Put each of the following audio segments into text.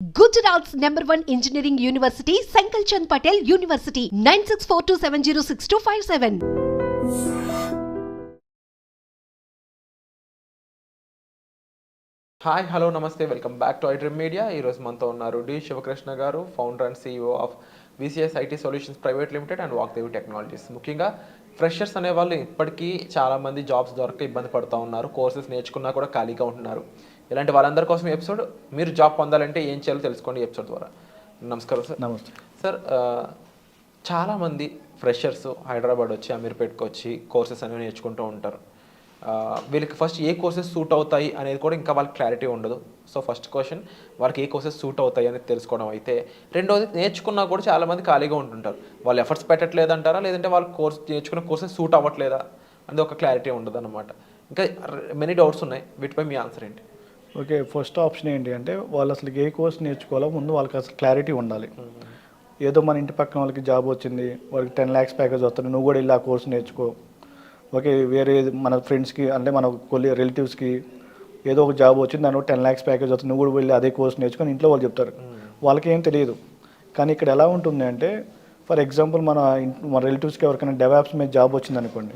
Gujarat's #1 engineering university, Sankalchand Patel University, 9642706257. Hi hello namaste welcome back to iDream Media. ఈరోజు మనతో ఉన్నారు D Shivakrishna garu, founder and CEO of VCS IT solutions private limited and Vagdevi technologies. ముఖ్యంగా freshers అనేవాళ్ళు ఇప్పటికీ చాలామంది jobs దొరక ఇబ్బంది పడుతూ ఉన్నారు, కోర్సెస్ నేర్చుకున్నా కూడా ఖాళీగా ఉంటున్నారు. ఇలాంటి వాళ్ళందరి కోసం ఎపిసోడ్. మీరు జాబ్ పొందాలంటే ఏం చేయాలో తెలుసుకోండి ఎపిసోడ్ ద్వారా. నమస్కారం సార్. నమస్తే సార్, చాలామంది ఫ్రెషర్స్ హైదరాబాద్ వచ్చి అమీర్పేట్కి వచ్చి కోర్సెస్ అనేవి నేర్చుకుంటూ ఉంటారు. వీళ్ళకి ఫస్ట్ ఏ కోర్సెస్ సూట్ అవుతాయి అనేది కూడా ఇంకా వాళ్ళకి క్లారిటీ ఉండదు. సో ఫస్ట్ క్వశ్చన్, వాళ్ళకి ఏ కోర్సెస్ సూట్ అవుతాయి అనేది తెలుసుకోవడం అయితే, రెండోది నేర్చుకున్నా కూడా చాలామంది ఖాళీగా ఉంటుంటారు. వాళ్ళు ఎఫర్ట్స్ పెట్టట్లేదంటారా, లేదంటే వాళ్ళు నేర్చుకున్న కోర్సెస్ సూట్ అవ్వట్లేదా అనేది ఒక క్లారిటీ ఉండదు అనమాట. ఇంకా మెనీ డౌట్స్ ఉన్నాయి, వీటిపై మీ ఆన్సర్ ఏంటి? ఓకే, ఫస్ట్ ఆప్షన్ ఏంటి అంటే వాళ్ళు అసలు ఏ కోర్స్ నేర్చుకోవాలో ముందు వాళ్ళకి అసలు క్లారిటీ ఉండాలి. ఏదో మన ఇంటి పక్కన వాళ్ళకి జాబ్ వచ్చింది, వాళ్ళకి 10 lakhs ప్యాకేజ్ వస్తుంది, నువ్వు కూడా వెళ్ళి ఆ కోర్స్ నేర్చుకో. ఓకే, వేరే మన ఫ్రెండ్స్కి అంటే మన రిలేటివ్స్కి ఏదో ఒక జాబ్ వచ్చింది, దాని 10 lakhs ప్యాకేజ్ వస్తుంది, నువ్వు కూడా వెళ్ళి అదే కోర్స్ నేర్చుకొని ఇంట్లో వాళ్ళు చెప్తారు. వాళ్ళకి ఏం తెలియదు. కానీ ఇక్కడ ఎలా ఉంటుంది అంటే, ఫర్ ఎగ్జాంపుల్ మన రిలేటివ్స్కి ఎవరికైనా డెవాప్స్ మీద జాబ్ వచ్చింది అనుకోండి,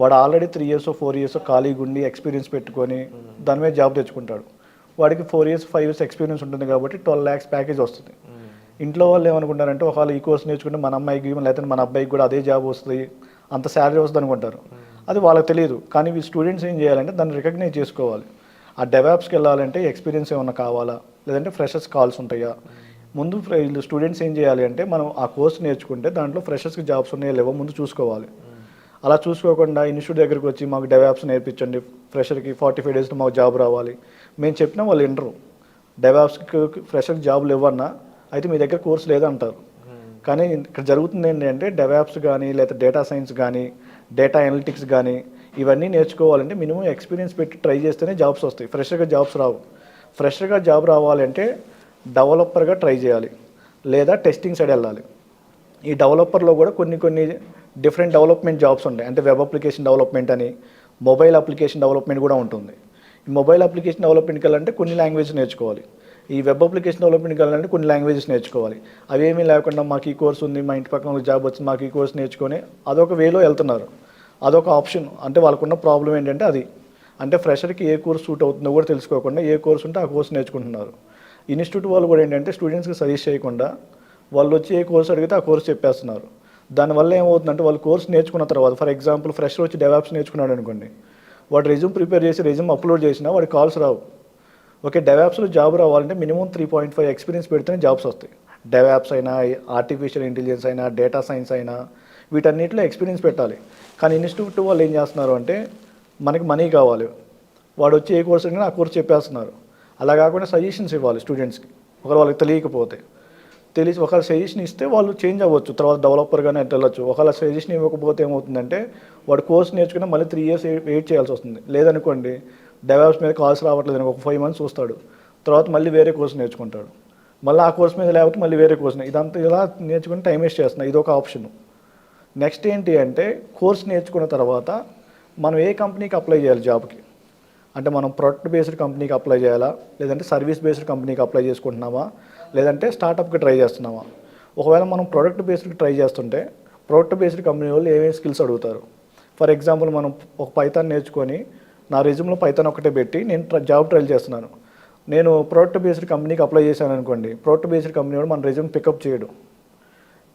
వాడు ఆల్రెడీ 3 years 4 years ఖాళీగా ఉండి ఎక్స్పీరియన్స్ పెట్టుకొని దాని మీద జాబ్ తెచ్చుకుంటాడు. వాడికి 4 years 5 years ఎక్స్పీరియన్స్ ఉంటుంది కాబట్టి 12 lakhs ప్యాకేజ్ వస్తుంది. ఇంట్లో వాళ్ళు ఏమనుకుంటారంటే, ఒకవేళ ఈ కోర్స్ నేర్చుకుంటే మన అమ్మాయికి లేకపోతే మన అబ్బాయికి కూడా అదే జాబ్ వస్తుంది, అంత శాలరీ వస్తుంది అనుకుంటారు. అది వాళ్ళకి తెలియదు. కానీ ఈ స్టూడెంట్స్ ఏం చేయాలంటే దాన్ని రికగ్నైజ్ చేసుకోవాలి. ఆ డెవాప్స్కి వెళ్ళాలంటే ఎక్స్పీరియన్స్ ఏమన్నా కావాలా, లేదంటే ఫ్రెషర్స్ కాల్స్ ఉంటాయా. ముందు వీళ్ళు స్టూడెంట్స్ ఏం చేయాలి అంటే, మనం ఆ కోర్స్ నేర్చుకుంటే దాంట్లో ఫ్రెషర్స్కి జాబ్స్ ఉన్నాయో లేవో ముందు చూసుకోవాలి. అలా చూసుకోకుండా ఇన్స్టిట్యూట్ దగ్గరికి వచ్చి మాకు డెవాప్స్ నేర్పించండి, ఫ్రెషర్కి 45 days మాకు జాబ్ రావాలి మేము చెప్పినా వాళ్ళు వినరు. డెవాప్స్కి ఫ్రెషర్కి జాబ్లు ఇవ్వన్నా అయితే మీ దగ్గర కోర్స్ లేదంటారు. కానీ ఇక్కడ జరుగుతుంది ఏంటంటే, డెవాప్స్ కానీ లేదా డేటా సైన్స్ కానీ డేటా అనలిటిక్స్ కానీ ఇవన్నీ నేర్చుకోవాలంటే మినిమం ఎక్స్పీరియన్స్ పెట్టి ట్రై చేస్తేనే జాబ్స్ వస్తాయి. ఫ్రెషర్గా జాబ్స్ రావు. ఫ్రెషర్గా జాబ్ రావాలంటే డెవలపర్గా ట్రై చేయాలి, లేదా టెస్టింగ్ సైడ్ వెళ్ళాలి. ఈ డెవలపర్లో కూడా కొన్ని డిఫరెంట్ డెవలప్మెంట్ జాబ్స్ ఉంటాయి. అంటే వెబ్ అప్లికేషన్ డెవలప్మెంట్ అని, మొబైల్ అప్లికేషన్ డెవలప్మెంట్ కూడా ఉంటుంది. ఈ మొబైల్ అప్లికేషన్ డెవలప్మెంట్కి వెళ్ళాలంటే కొన్ని లాంగ్వేజ్ నేర్చుకోవాలి. ఈ వెబ్ అప్లికేషన్ డెవలప్మెంట్కి వెళ్ళాలంటే కొన్ని లాంగ్వేజెస్ నేర్చుకోవాలి. అవేమీ లేకుండా మాకు ఈ కోర్స్ ఉంది, మా ఇంటి పక్కన జాబ్ వచ్చింది, మాకు ఈ కోర్స్ నేర్చుకొని అదొక వేలో వెళ్తున్నారు. అదొక ఆప్షన్. అంటే వాళ్ళకున్న ప్రాబ్లం ఏంటంటే అది, అంటే ఫ్రెషర్కి ఏ కోర్స్ సూట్ అవుతుందో కూడా తెలుసుకోకుండా ఏ కోర్స్ ఉంటే ఆ కోర్స్ నేర్చుకుంటున్నారు. ఇన్స్టిట్యూట్ వాళ్ళు కూడా ఏంటంటే స్టూడెంట్స్కి సజెస్ట్ చేయకుండా వాళ్ళు వచ్చి ఏ కోర్స్ అడిగితే ఆ కోర్స్ చెప్పేస్తున్నారు. దానివల్ల ఏమవుతుందంటే, వాళ్ళు కోర్స్ నేర్చుకున్న తర్వాత, ఫర్ ఎగ్జాంపుల్ ఫ్రెషర్ వచ్చి డెవాప్స్ నేర్చుకున్నాడు అనుకోండి, వాడు రెజ్యూమ్ ప్రిపేర్ చేసి రెజ్యూమ్ అప్లోడ్ చేసినా వాడి కాల్స్ రావు. ఓకే, డెవాప్స్లో జాబ్ రావాలంటే మినిమం 3.5 ఎక్స్పీరియన్స్ పెడితేనే జాబ్స్ వస్తాయి. డెవాప్స్ అయినా, ఆర్టిఫిషియల్ ఇంటెలిజెన్స్ అయినా, డేటా సైన్స్ అయినా, వీటన్నిటిలో ఎక్స్పీరియన్స్ పెట్టాలి. కానీ ఇన్స్టిట్యూట్ వాళ్ళు ఏం చేస్తున్నారు అంటే, మనకి మనీ కావాలి, వాడు వచ్చి ఏ కోర్స్ అడిగినా ఆ కోర్స్ చెప్పేస్తున్నారు. అలా కాకుండా సజెషన్స్ ఇవ్వాలి స్టూడెంట్స్కి. ఒకవేళ వాళ్ళకి తెలియకపోతే ఒకవేళ సజెషన్ ఇస్తే వాళ్ళు చేంజ్ అవ్వచ్చు, తర్వాత డెవలపర్గానే వెళ్ళొచ్చు. ఒకవేళ సజెషన్ ఇవ్వకపోతే ఏమవుతుందంటే, వాడు కోర్స్ నేర్చుకున్నా మళ్ళీ 3 years వెయిట్ చేయాల్సి వస్తుంది. లేదనుకోండి, డెవాప్స్ మీద కాల్స్ రావట్లేదు అని ఒక 5 months చూస్తాడు, తర్వాత మళ్ళీ వేరే కోర్స్ నేర్చుకుంటాడు, మళ్ళీ ఆ కోర్స్ మీద లేకపోతే మళ్ళీ వేరే కోర్స్. ఇదంతా ఇలా నేర్చుకుని టైం వేస్ట్ చేస్తున్నాయి. ఇది ఒక ఆప్షన్. నెక్స్ట్ ఏంటి అంటే, కోర్స్ నేర్చుకున్న తర్వాత మనం ఏ కంపెనీకి అప్లై చేయాలి జాబ్కి. అంటే మనం ప్రొడక్ట్ బేస్డ్ కంపెనీకి అప్లై చేయాలా, లేదంటే సర్వీస్ బేస్డ్ కంపెనీకి అప్లై చేసుకుంటున్నామా, లేదంటే స్టార్టప్కి ట్రై చేస్తున్నామా. ఒకవేళ మనం ప్రొడక్ట్ బేస్డ్కి ట్రై చేస్తుంటే, ప్రొడక్ట్ బేస్డ్ కంపెనీ వాళ్ళు ఏమేమి స్కిల్స్ అడుగుతారు. ఫర్ ఎగ్జాంపుల్, మనం ఒక పైథాన్ నేర్చుకొని నా రెజ్యూమ్లో పైథాన్ ఒకటే పెట్టి నేను జాబ్ ట్రైల్ చేస్తున్నాను. నేను ప్రొడక్ట్ బేస్డ్ కంపెనీకి అప్లై చేశాను అనుకోండి, ప్రొడక్ట్ బేస్డ్ కంపెనీ వాడు మన రెజ్యూమ్ పికప్ చేయడు.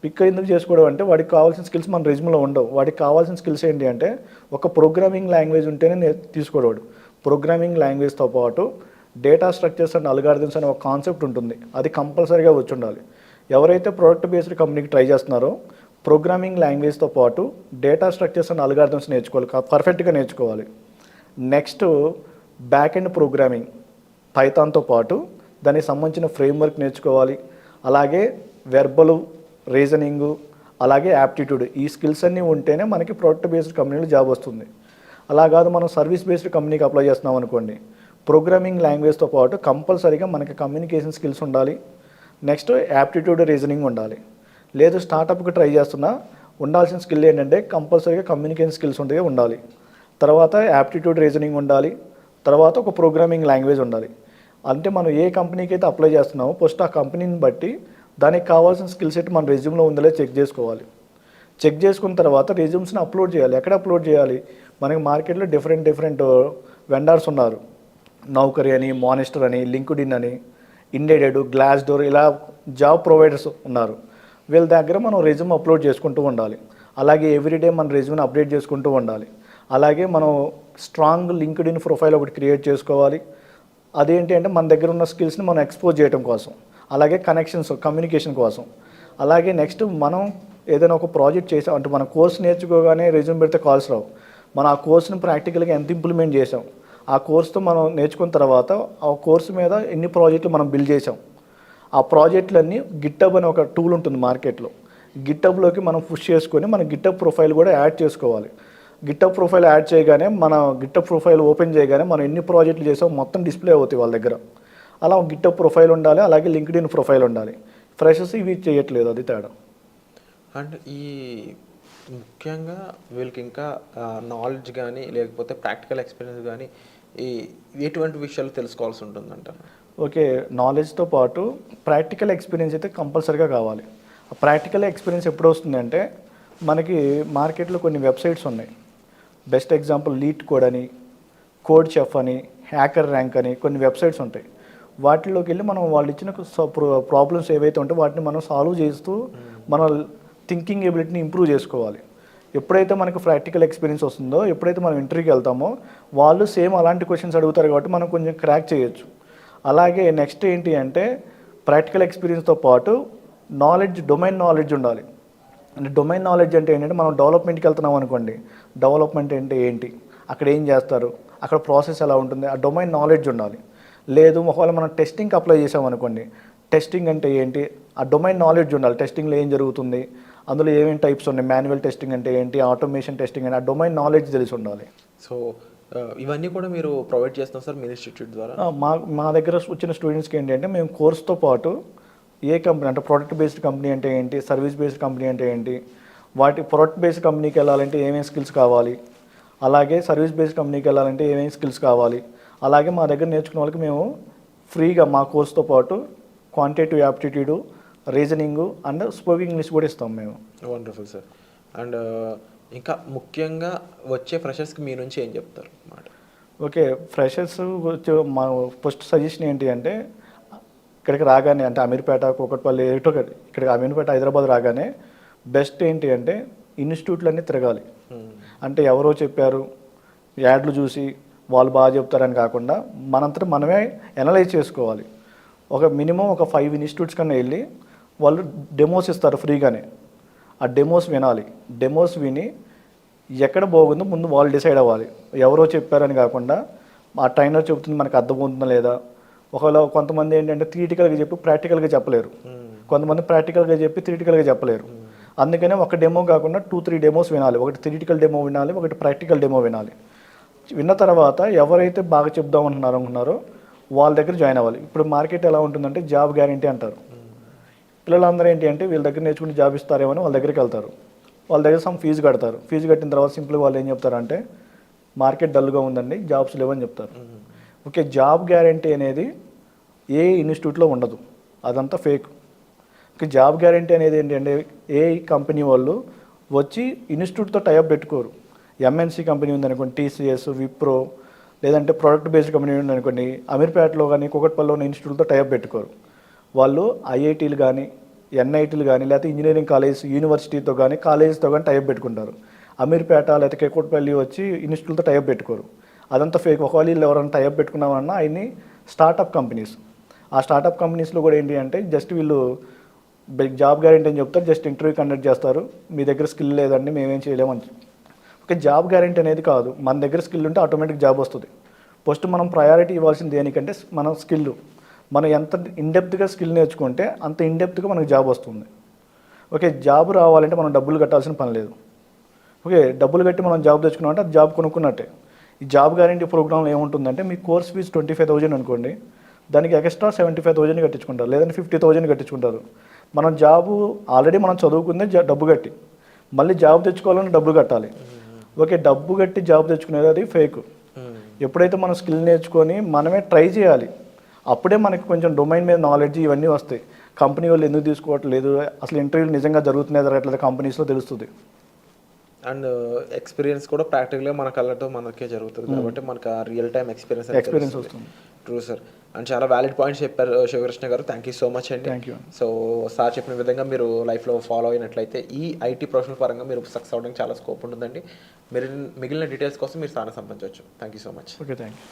పిక్ ఎందుకు చేసుకోవడం అంటే, వాడికి కావాల్సిన స్కిల్స్ మన రెజ్యూమ్లో ఉండవు. వాడికి కావాల్సిన స్కిల్స్ ఏంటి అంటే, ఒక ప్రోగ్రామింగ్ లాంగ్వేజ్ ఉంటేనే తీసుకోవడం. ప్రోగ్రామింగ్ లాంగ్వేజ్తో పాటు డేటా స్ట్రక్చర్స్ అండ్ అల్గారిథమ్స్ అనే ఒక కాన్సెప్ట్ ఉంటుంది, అది కంపల్సరీగా వచ్చి ఉండాలి. ఎవరైతే ప్రొడక్ట్ బేస్డ్ కంపెనీకి ట్రై చేస్తున్నారో, ప్రోగ్రామింగ్ లాంగ్వేజ్తో పాటు డేటా స్ట్రక్చర్స్ అండ్ అల్గారిథమ్స్ నేర్చుకోవాలి, పర్ఫెక్ట్గా నేర్చుకోవాలి. నెక్స్ట్, బ్యాక్ ఎండ్ ప్రోగ్రామింగ్ పైథాన్తో పాటు దానికి సంబంధించిన ఫ్రేమ్వర్క్ నేర్చుకోవాలి. అలాగే వెర్బల్ రీజనింగు, అలాగే యాప్టిట్యూడ్, ఈ స్కిల్స్ అన్నీ ఉంటేనే మనకి ప్రొడక్ట్ బేస్డ్ కంపెనీలో జాబ్ వస్తుంది. అలా కాదు, మనం సర్వీస్ బేస్డ్ కంపెనీకి అప్లై చేస్తున్నాం అనుకోండి, ప్రోగ్రామింగ్ లాంగ్వేజ్తో పాటు కంపల్సరీగా మనకి కమ్యూనికేషన్ స్కిల్స్ ఉండాలి. నెక్స్ట్, యాప్టిట్యూడ్ రీజనింగ్ ఉండాలి. లేదు స్టార్టప్కి ట్రై చేస్తున్నా, ఉండాల్సిన స్కిల్ ఏంటంటే కంపల్సరీగా కమ్యూనికేషన్ స్కిల్స్ ఉండాలి. తర్వాత యాప్టిట్యూడ్ రీజనింగ్ ఉండాలి. తర్వాత ఒక ప్రోగ్రామింగ్ లాంగ్వేజ్ ఉండాలి. అంటే మనం ఏ కంపెనీకి అయితే అప్లై చేస్తున్నామో ఫస్ట్ ఆ కంపెనీని బట్టి దానికి కావాల్సిన స్కిల్ సెట్ మన రెజ్యూమ్లో ఉందో చెక్ చేసుకోవాలి. చెక్ చేసుకున్న తర్వాత రెజ్యూమ్స్ని అప్లోడ్ చేయాలి. ఎక్కడ అప్లోడ్ చేయాలి? మనకి మార్కెట్లో డిఫరెంట్ వెండర్స్ ఉన్నారు. నౌకరీ అని, మానిస్టర్ అని, లింక్డ్ఇన్ అని, ఇండెడెడ్, గ్లాస్ డోర్, ఇలా జాబ్ ప్రొవైడర్స్ ఉన్నారు. వీళ్ళ దగ్గర మనం రెజ్యూమ్ అప్లోడ్ చేసుకుంటూ ఉండాలి. అలాగే ఎవ్రీడే మన రెజ్యూమ్ని అప్డేట్ చేసుకుంటూ ఉండాలి. అలాగే మనం స్ట్రాంగ్ లింక్డ్ఇన్ ప్రొఫైల్ ఒకటి క్రియేట్ చేసుకోవాలి. అదేంటి అంటే మన దగ్గర ఉన్న స్కిల్స్ని మనం ఎక్స్పోజ్ చేయడం కోసం, అలాగే కనెక్షన్స్, కమ్యూనికేషన్ కోసం. అలాగే నెక్స్ట్ మనం ఏదైనా ఒక ప్రాజెక్ట్ చేసాం అంటే మన కోర్స్ నేర్చుకోగానే రెజ్యూమ్ పెడితే కాల్స్ రావు. మనం ఆ కోర్స్ని ప్రాక్టికల్గా ఎంత ఇంప్లిమెంట్ చేసాం, ఆ కోర్స్తో మనం నేర్చుకున్న తర్వాత ఆ కోర్సు మీద ఎన్ని ప్రాజెక్టులు మనం బిల్డ్ చేసాం, ఆ ప్రాజెక్టులన్నీ గిట్టబ్ అనే ఒక టూల్ ఉంటుంది మార్కెట్లో. గిట్టబ్లోకి మనం పుష్ చేసుకొని మన గిట్టబ్ ప్రొఫైల్ కూడా యాడ్ చేసుకోవాలి. గిట్టబ్ ప్రొఫైల్ యాడ్ చేయగానే మన గిట్టబ్ ప్రొఫైల్ ఓపెన్ చేయగానే మనం ఎన్ని ప్రాజెక్టులు చేసాం మొత్తం డిస్ప్లే అవుతాయి వాళ్ళ దగ్గర. అలా గిట్టబ్ ప్రొఫైల్ ఉండాలి, అలాగే లింక్డ్ఇన్ ప్రొఫైల్ ఉండాలి. ఫ్రెషర్స్ ఇవి చేయట్లేదు, అది తేడా. అండ్ ఈ ముఖ్యంగా వీళ్ళకి ఇంకా నాలెడ్జ్ కానీ లేకపోతే ప్రాక్టికల్ ఎక్స్పీరియన్స్ కానీ ఈ ఎటువంటి విషయాలు తెలుసుకోవాల్సి ఉంటుందంటారు? ఓకే, నాలెడ్జ్తో పాటు ప్రాక్టికల్ ఎక్స్పీరియన్స్ అయితే కంపల్సరీగా కావాలి. ఆ ప్రాక్టికల్ ఎక్స్పీరియన్స్ ఎప్పుడు వస్తుంది అంటే మనకి మార్కెట్లో కొన్ని వెబ్సైట్స్ ఉన్నాయి. బెస్ట్ ఎగ్జాంపుల్ లీడ్ కోడ్ అని, కోడ్ చెఫ్ అని, హ్యాకర్ ర్యాంక్ అని కొన్ని వెబ్సైట్స్ ఉంటాయి. వాటిలోకి వెళ్ళి మనం వాళ్ళు ఇచ్చిన ప్రాబ్లమ్స్ ఏవైతే ఉంటాయో వాటిని మనం సాల్వ్ చేస్తూ మన థింకింగ్ ఎబిలిటీని ఇంప్రూవ్ చేసుకోవాలి. ఎప్పుడైతే మనకు ప్రాక్టికల్ ఎక్స్పీరియన్స్ వస్తుందో, ఎప్పుడైతే మనం ఇంటర్వ్యూకి వెళ్తామో వాళ్ళు సేమ్ అలాంటి క్వశ్చన్స్ అడుగుతారు కాబట్టి మనం కొంచెం క్రాక్ చేయొచ్చు. అలాగే నెక్స్ట్ ఏంటి అంటే ప్రాక్టికల్ ఎక్స్పీరియన్స్తో పాటు నాలెడ్జ్, డొమైన్ నాలెడ్జ్ ఉండాలి. అంటే డొమైన్ నాలెడ్జ్ అంటే ఏంటంటే మనం డెవలప్మెంట్కి వెళ్తున్నాం అనుకోండి, డెవలప్మెంట్ అంటే ఏంటి, అక్కడ ఏం చేస్తారు, అక్కడ ప్రాసెస్ ఎలా ఉంటుంది, ఆ డొమైన్ నాలెడ్జ్ ఉండాలి. లేదు ఒకవేళ మనం టెస్టింగ్కి అప్లై చేసామనుకోండి, టెస్టింగ్ అంటే ఏంటి, ఆ డొమైన్ నాలెడ్జ్ ఉండాలి. టెస్టింగ్లో ఏం జరుగుతుంది, అందులో ఏమేమి టైప్స్ ఉన్నాయి, మాన్యువల్ టెస్టింగ్ అంటే ఏంటి, ఆటోమేషన్ టెస్టింగ్ అంటే ఆ డొమైన్ నాలెడ్జ్ తెలిసి ఉండాలి. సో ఇవన్నీ కూడా మీరు ప్రొవైడ్ చేస్తున్నాం సార్ మీ ఇన్స్టిట్యూట్ ద్వారా? మా దగ్గర వచ్చిన స్టూడెంట్స్కి ఏంటి అంటే మేము కోర్స్తో పాటు ఏ కంపెనీ అంటే ప్రోడక్ట్ బేస్డ్ కంపెనీ అంటే ఏంటి, సర్వీస్ బేస్డ్ కంపెనీ అంటే ఏంటి, వాటి ప్రోడక్ట్ బేస్డ్ కంపెనీకి వెళ్ళాలంటే ఏమేమి స్కిల్స్ కావాలి, అలాగే సర్వీస్ బేస్డ్ కంపెనీకి వెళ్ళాలంటే ఏమేమి స్కిల్స్ కావాలి, అలాగే మా దగ్గర నేర్చుకున్న వాళ్ళకి మేము ఫ్రీగా మా కోర్స్తో పాటు quantitative aptitude, reasoning and spoking English కూడా ఇస్తాం మేము. Wonderful sir. అండ్ ఇంకా ముఖ్యంగా వచ్చే ఫ్రెషర్స్కి మీ నుంచి ఏం చెప్తారు మాట? ఓకే, ఫ్రెషర్స్ వచ్చే మా ఫస్ట్ సజెషన్ ఏంటి అంటే ఇక్కడికి రాగానే అంటే అమీర్పేట, కూకట్పల్లి, ఇక్కడికి అమీర్పేట, హైదరాబాద్ రాగానే బెస్ట్ ఏంటి అంటే ఇన్స్టిట్యూట్లన్నీ తిరగాలి. అంటే ఎవరో చెప్పారు, యాడ్లు చూసి వాళ్ళు బాగా చెప్తారని కాకుండా మనంతటా మనమే అనలైజ్ చేసుకోవాలి. ఒక మినిమం ఒక 5 ఇన్స్టిట్యూట్స్ కన్నా వెళ్ళి వాళ్ళు డెమోస్ ఇస్తారు ఫ్రీగానే. ఆ డెమోస్ వినాలి. డెమోస్ విని ఎక్కడ బాగుందో ముందు వాళ్ళు డిసైడ్ అవ్వాలి. ఎవరో చెప్పారని కాకుండా ఆ ట్రైనర్ చెబుతుంది మనకు అర్థమవుతుందా లేదా. ఒకవేళ కొంతమంది ఏంటంటే థియరిటికల్గా చెప్పి ప్రాక్టికల్గా చెప్పలేరు, కొంతమంది ప్రాక్టికల్గా చెప్పి థియరిటికల్గా చెప్పలేరు. అందుకనే ఒక డెమో కాకుండా 2-3 డెమోస్ వినాలి. ఒకటి థియరిటికల్ డెమో వినాలి, ఒకటి ప్రాక్టికల్ డెమో వినాలి. విన్న తర్వాత ఎవరైతే బాగా చెప్దాం అనుకున్నారో వాళ్ళ దగ్గర జాయిన్ అవ్వాలి. ఇప్పుడు మార్కెట్ ఎలా ఉంటుందంటే జాబ్ గ్యారంటీ అంటారు. పిల్లలందరూ ఏంటి అంటే వీళ్ళ దగ్గర నేర్చుకుని జాబ్ ఇస్తారేమో అని వాళ్ళ దగ్గరికి వెళ్తారు. వాళ్ళ దగ్గర సమ్ ఫీజు కడతారు. ఫీజు కట్టిన తర్వాత సింపుల్గా వాళ్ళు ఏం చెప్తారంటే మార్కెట్ డల్గా ఉందండి, జాబ్స్ లేవని చెప్తారు. ఓకే, జాబ్ గ్యారంటీ అనేది ఏ ఇన్స్టిట్యూట్లో ఉండదు, అదంతా ఫేక్. ఓకే, జాబ్ గ్యారంటీ అనేది ఏంటంటే ఏ కంపెనీ వాళ్ళు వచ్చి ఇన్స్టిట్యూట్తో టైఅప్ పెట్టుకోరు. ఎంఎన్సీ కంపెనీ ఉందనుకోండి, టీసీఎస్, విప్రో, లేదంటే ప్రోడక్ట్ బేస్డ్ కంపెనీ ఉందనుకోండి, అమీర్పేటలో కానీ కూకట్పల్లిలో ఉన్న ఇన్స్టిట్యూట్తో టైఅప్ పెట్టుకోరు. వాళ్ళు ఐఐటీలు కానీ, ఎన్ఐటీలు కానీ, లేకపోతే ఇంజనీరింగ్ కాలేజ్, యూనివర్సిటీతో కానీ, కాలేజ్తో కానీ టైఅప్ పెట్టుకుంటారు. అమీర్పేట లేకపోతే కూకట్పల్లి వచ్చి ఇన్స్టిట్యూట్తో టైఅప్ పెట్టుకోరు. అదంతా ఫేక్. ఒకవేళ వీళ్ళు ఎవరైనా టైఅప్ పెట్టుకున్నామన్నా అవన్నీ స్టార్టప్ కంపెనీస్. ఆ స్టార్టప్ కంపెనీస్లో కూడా ఏంటి అంటే జస్ట్ వీళ్ళు జాబ్ గ్యారంటీ అని చెప్తారు, జస్ట్ ఇంటర్వ్యూ కండక్ట్ చేస్తారు, మీ దగ్గర స్కిల్ లేదండి మేమేం చేయలేమని. ఓకే, జాబ్ గ్యారంటీ అనేది కాదు. మన దగ్గర స్కిల్ ఉంటే ఆటోమేటిక్ జాబ్ వస్తుంది. ఫస్ట్ మనం ప్రయారిటీ ఇవ్వాల్సింది దేనికంటే మన స్కిల్. మనం ఎంత ఇన్డెప్త్గా స్కిల్ నేర్చుకుంటే అంత ఇన్డెప్త్గా మనకు జాబ్ వస్తుంది. ఓకే, జాబ్ రావాలంటే మనం డబ్బులు కట్టాల్సిన పని లేదు. ఓకే, డబ్బులు కట్టి మనం జాబ్ తెచ్చుకున్నామంటే అది జాబ్ కొనుక్కున్నట్టే. ఈ జాబ్ గ్యారంటీ ప్రోగ్రాంలో ఏముంటుందంటే మీ కోర్స్ ఫీజు 25,000 అనుకోండి, దానికి ఎక్స్ట్రా 75,000 కట్టించుకుంటారు, లేదంటే 50,000 కట్టించుకుంటారు. మనం జాబు ఆల్రెడీ మనం చదువుకుందే డబ్బు కట్టి, మళ్ళీ జాబ్ తెచ్చుకోవాలని డబ్బులు కట్టాలి. ఓకే, డబ్బు కట్టి జాబ్ తెచ్చుకునేది అది ఫేక్. ఎప్పుడైతే మనం స్కిల్ నేర్చుకొని మనమే ట్రై చేయాలి, అప్పుడే మనకి కొంచెం డొమైన్ మీద నాలెడ్జ్ ఇవన్నీ వస్తాయి. కంపెనీ వాళ్ళు ఎందుకు తీసుకోవట్లేదు, అసలు ఇంటర్వ్యూలు నిజంగా జరుగుతున్నాయి జరగట్లేదు కంపెనీస్లో తెలుస్తుంది. అండ్ ఎక్స్పీరియన్స్ కూడా ప్రాక్టికల్గా మన కళ్ళతో మనకే జరుగుతుంది కాబట్టి మనకు ఆ రియల్ టైం ఎక్స్పీరియన్స్ వస్తుంది. True sir. అండ్ చాలా వ్యాలిడ్ పాయింట్స్ చెప్పారు శివకృష్ణ గారు. థ్యాంక్ యూ సో మచ్ అండి. Thank you. సో సార్ చెప్పిన విధంగా మీరు లైఫ్లో ఫాలో అయినట్లయితే ఈ ఐటీ ప్రొఫెషనల్ పరంగా మీరు సక్సెస్ అవ్వడానికి చాలా స్కోప్ ఉంటుందండి. మీరు మిగిలిన డీటెయిల్స్ కోసం మీరు సార్ని సంప్రదించవచ్చు. Thank you so much. Okay, thank you.